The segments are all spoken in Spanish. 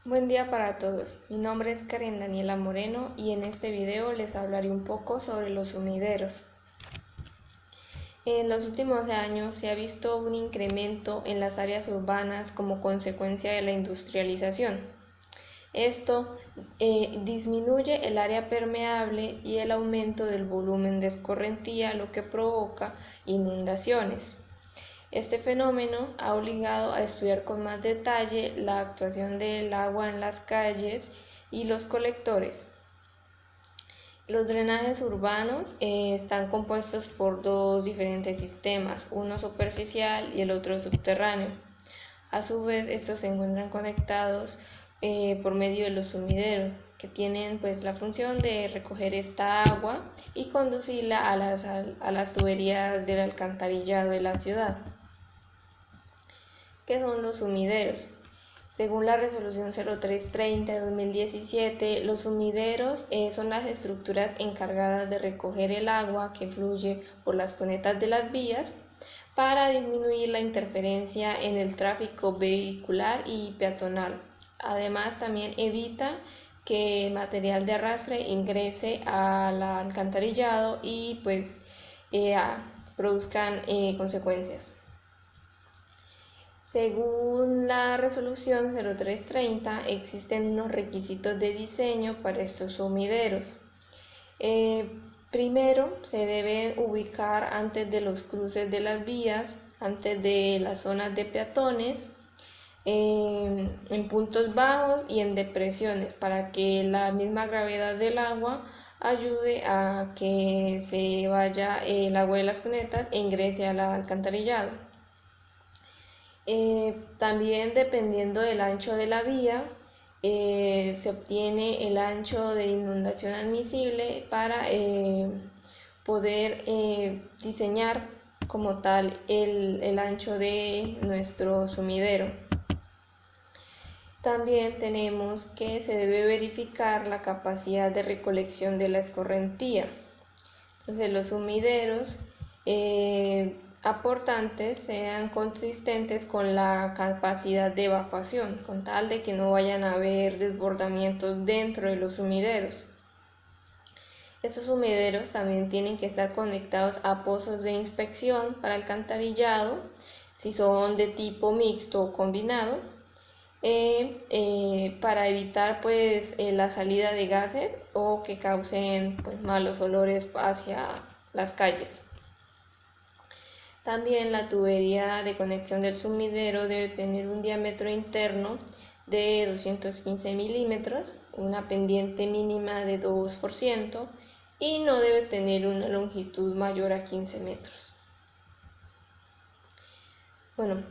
Buen día para todos, mi nombre es Karen Daniela Moreno y en este video les hablaré un poco sobre los sumideros. En los últimos años se ha visto un incremento en las áreas urbanas como consecuencia de la industrialización. Esto disminuye el área permeable y el aumento del volumen de escorrentía, lo que provoca inundaciones. Este fenómeno ha obligado a estudiar con más detalle la actuación del agua en las calles y los colectores. Los drenajes urbanos están compuestos por dos diferentes sistemas, uno superficial y el otro subterráneo. A su vez, estos se encuentran conectados por medio de los sumideros, que tienen pues la función de recoger esta agua y conducirla a las tuberías del alcantarillado de la ciudad. ¿Qué son los sumideros? Según la resolución 0330 de 2017, los sumideros son las estructuras encargadas de recoger el agua que fluye por las cunetas de las vías para disminuir la interferencia en el tráfico vehicular y peatonal. Además, también evita que material de arrastre ingrese al alcantarillado y pues produzcan consecuencias. Según la resolución 0330, existen unos requisitos de diseño para estos sumideros. Primero, se deben ubicar antes de los cruces de las vías, antes de las zonas de peatones, en puntos bajos y en depresiones, para que la misma gravedad del agua ayude a que se vaya el agua de las cunetas e ingrese al alcantarillado. También dependiendo del ancho de la vía, se obtiene el ancho de inundación admisible para poder diseñar como tal el ancho de nuestro sumidero. También tenemos que se debe verificar la capacidad de recolección de la escorrentía. Entonces los sumideros aportantes sean consistentes con la capacidad de evacuación, con tal de que no vayan a haber desbordamientos dentro de los sumideros. Estos sumideros también tienen que estar conectados a pozos de inspección para alcantarillado, si son de tipo mixto o combinado, para evitar pues la salida de gases o que causen pues malos olores hacia las calles. También la tubería de conexión del sumidero debe tener un diámetro interno de 215 milímetros, una pendiente mínima de 2% y no debe tener una longitud mayor a 15 metros. Bueno,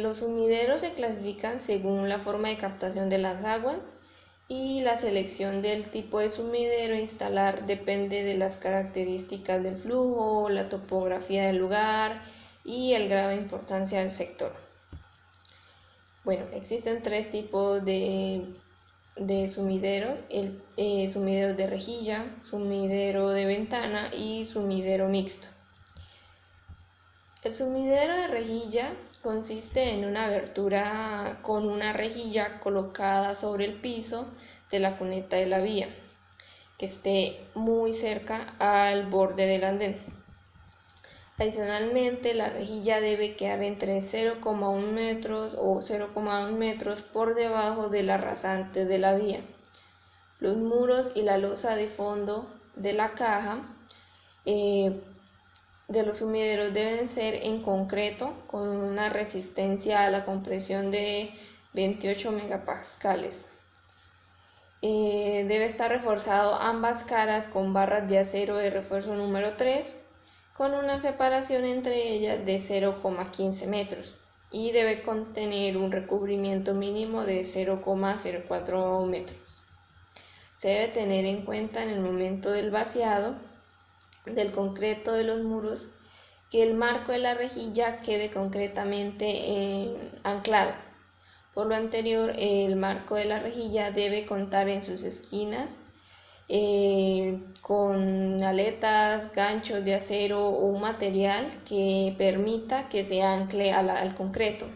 los sumideros se clasifican según la forma de captación de las aguas y la selección del tipo de sumidero a instalar depende de las características del flujo, la topografía del lugar y el grado de importancia del sector. Bueno, existen tres tipos de sumideros, el sumidero de rejilla, sumidero de ventana y sumidero mixto. El sumidero de rejilla consiste en una abertura con una rejilla colocada sobre el piso de la cuneta de la vía, que esté muy cerca al borde del andén. Adicionalmente, la rejilla debe quedar entre 0,1 metros o 0,2 metros por debajo de la rasante de la vía. Los muros y la losa de fondo de la caja de los sumideros deben ser en concreto con una resistencia a la compresión de 28 megapascales. Debe estar reforzado ambas caras con barras de acero de refuerzo número 3 con una separación entre ellas de 0,15 metros y debe contener un recubrimiento mínimo de 0,04 metros. Se debe tener en cuenta en el momento del vaciado del concreto de los muros que el marco de la rejilla quede concretamente anclado. Por lo anterior, el marco de la rejilla debe contar en sus esquinas con aletas, ganchos de acero o un material que permita que se ancle al concreto.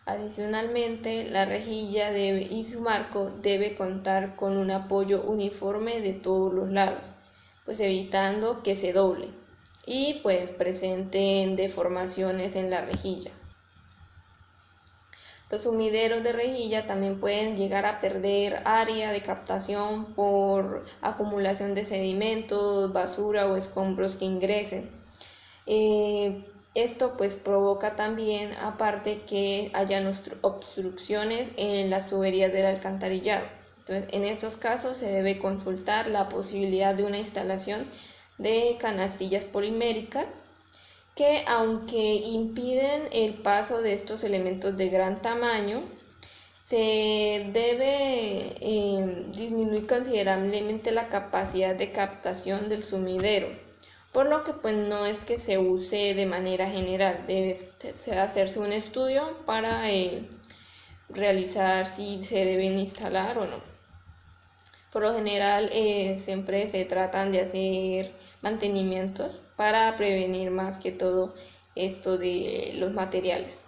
Adicionalmente, la rejilla y su marco debe contar con un apoyo uniforme de todos los lados, pues evitando que se doble y pues presenten deformaciones en la rejilla. Los sumideros de rejilla también pueden llegar a perder área de captación por acumulación de sedimentos, basura o escombros que ingresen. Esto pues provoca también, aparte, que hayan obstrucciones en las tuberías del alcantarillado. Entonces, en estos casos se debe consultar la posibilidad de una instalación de canastillas poliméricas que, aunque impiden el paso de estos elementos de gran tamaño, se debe disminuir considerablemente la capacidad de captación del sumidero, por lo que pues no es que se use de manera general, debe hacerse un estudio para realizar si se deben instalar o no. Por lo general siempre se tratan de hacer mantenimientos para prevenir más que todo esto de los materiales.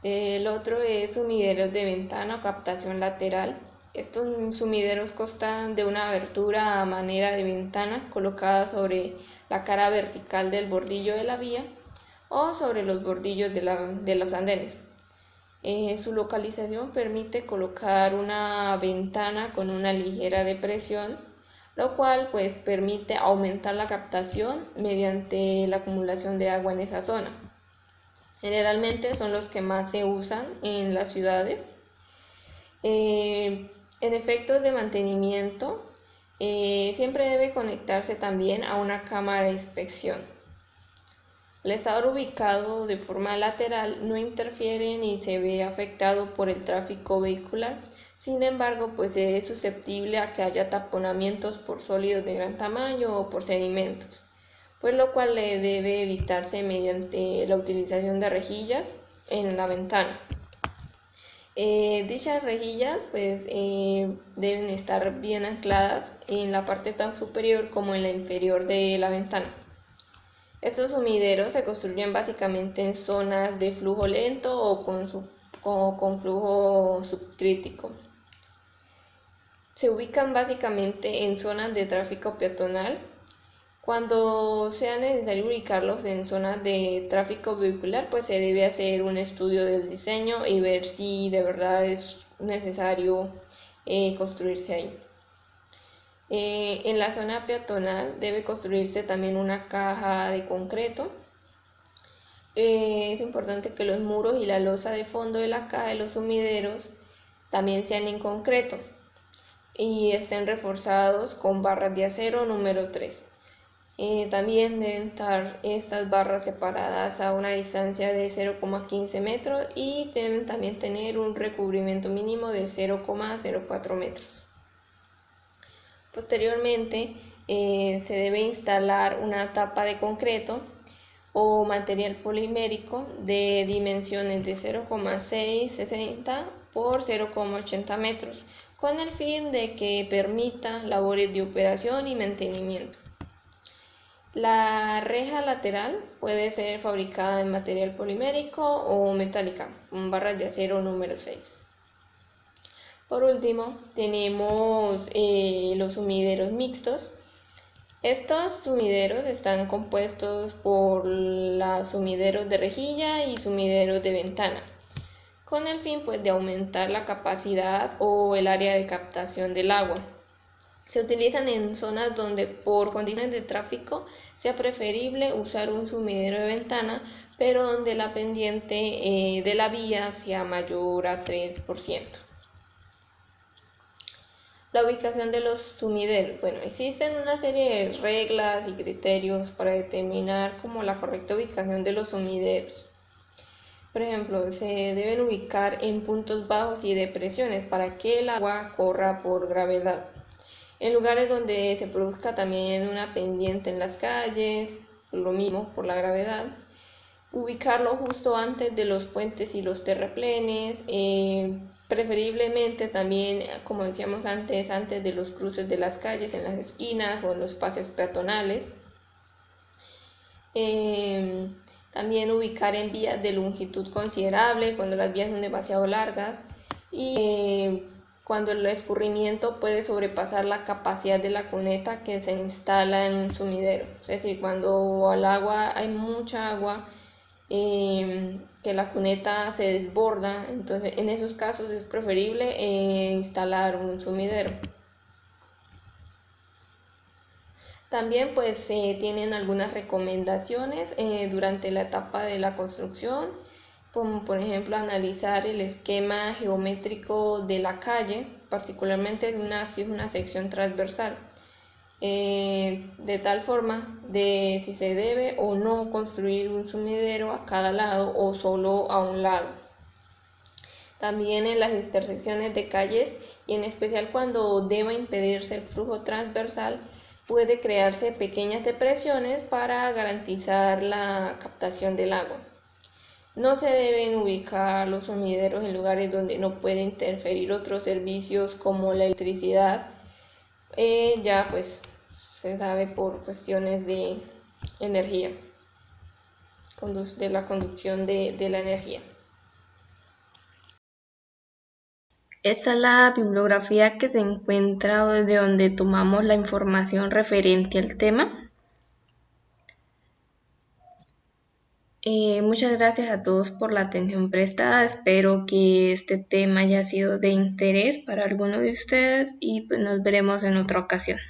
El otro es sumideros de ventana o captación lateral. Estos sumideros constan de una abertura a manera de ventana colocada sobre la cara vertical del bordillo de la vía o sobre los bordillos de los andenes. Su localización permite colocar una ventana con una ligera depresión, lo cual pues permite aumentar la captación mediante la acumulación de agua en esa zona. Generalmente son los que más se usan en las ciudades. En efectos de mantenimiento, siempre debe conectarse también a una cámara de inspección. Al estar ubicado de forma lateral no interfiere ni se ve afectado por el tráfico vehicular. Sin embargo, pues es susceptible a que haya taponamientos por sólidos de gran tamaño o por sedimentos, pues lo cual debe evitarse mediante la utilización de rejillas en la ventana. Dichas rejillas pues deben estar bien ancladas en la parte tan superior como en la inferior de la ventana. Estos sumideros se construyen básicamente en zonas de flujo lento o con flujo subcrítico. Se ubican básicamente en zonas de tráfico peatonal. Cuando sea necesario ubicarlos en zonas de tráfico vehicular, pues se debe hacer un estudio del diseño y ver si de verdad es necesario construirse ahí. En la zona peatonal debe construirse también una caja de concreto. Es importante que los muros y la losa de fondo de la caja de los sumideros también sean en concreto y estén reforzados con barras de acero número 3. También deben estar estas barras separadas a una distancia de 0,15 metros y deben también tener un recubrimiento mínimo de 0,04 metros. Posteriormente se debe instalar una tapa de concreto o material polimérico de dimensiones de 0,660 por 0,80 metros con el fin de que permita labores de operación y mantenimiento. La reja lateral puede ser fabricada en material polimérico o metálica con barras de acero número 6. Por último, tenemos los sumideros mixtos. Estos sumideros están compuestos por los sumideros de rejilla y sumideros de ventana, con el fin pues, de aumentar la capacidad o el área de captación del agua. Se utilizan en zonas donde por condiciones de tráfico sea preferible usar un sumidero de ventana, pero donde la pendiente de la vía sea mayor a 3%. La ubicación de los sumideros. Bueno, existen una serie de reglas y criterios para determinar como la correcta ubicación de los sumideros. Por ejemplo, se deben ubicar en puntos bajos y depresiones para que el agua corra por gravedad. En lugares donde se produzca también una pendiente en las calles, lo mismo por la gravedad. Ubicarlo justo antes de los puentes y los terraplenes, preferiblemente también, como decíamos antes de los cruces de las calles, en las esquinas o en los espacios peatonales. También ubicar en vías de longitud considerable, cuando las vías son demasiado largas, y cuando el escurrimiento puede sobrepasar la capacidad de la cuneta que se instala en un sumidero. Es decir, cuando al agua hay mucha agua, que la cuneta se desborda, entonces en esos casos es preferible instalar un sumidero. También pues tienen algunas recomendaciones durante la etapa de la construcción, como por ejemplo analizar el esquema geométrico de la calle, particularmente si es una sección transversal, de tal forma de si se debe o no construir un sumidero a cada lado o solo a un lado. También en las intersecciones de calles y en especial cuando deba impedirse el flujo transversal, puede crearse pequeñas depresiones para garantizar la captación del agua. No se deben ubicar los sumideros en lugares donde no puede interferir otros servicios como la electricidad, ya pues se sabe por cuestiones de energía, de la conducción de la energía. Esta es la bibliografía que se encuentra desde donde tomamos la información referente al tema. Muchas gracias a todos por la atención prestada. Espero que este tema haya sido de interés para alguno de ustedes y pues nos veremos en otra ocasión.